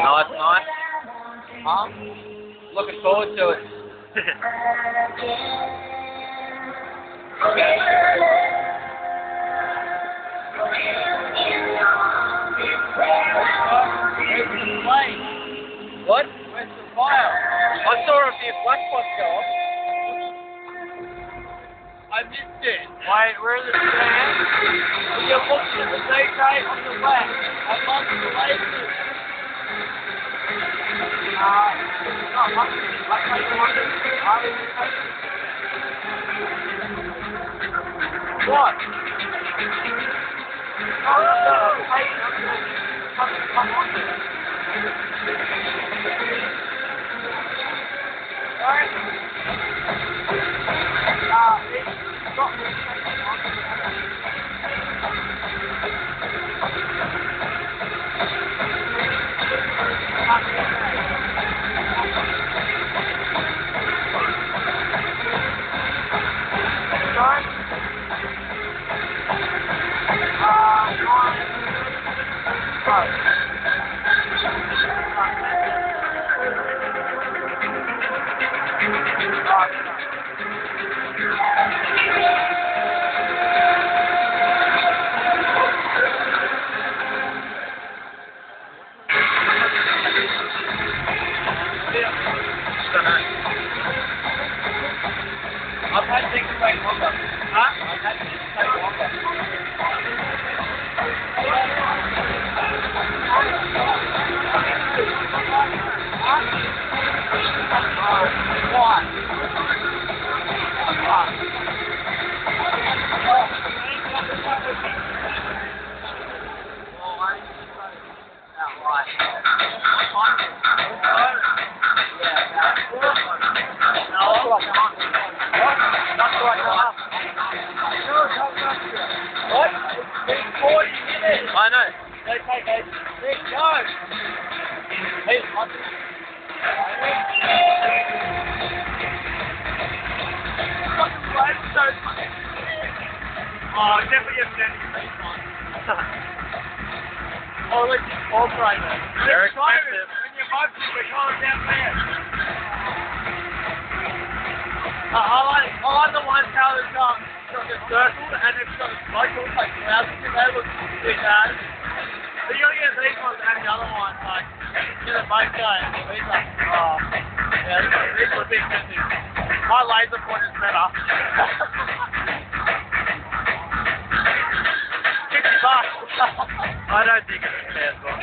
Nice, nice. Huh? Looking forward to it. What? Where's the fire? I saw a few flash spots go off. I missed it. Wait, where is it stand? You're looking at the DJ on the left. I'm on the laces. What? I've had things take longer. Huh? I've had things take longer. Why? What? It's 40 minutes. I know. Okay, guys. Let's go. Hey, what? Oh, definitely a standing face on. Oh, look, all right, man. They're expensive. When you're both, we're going down there. I like the ones how it's got the circle and it's got a cycle like clouds and they look really bad. But you gotta get these ones and the other ones, like, get a both going. These like, oh, yeah, these are a bit expensive. My laser point is better. $50. I don't think it's fair, but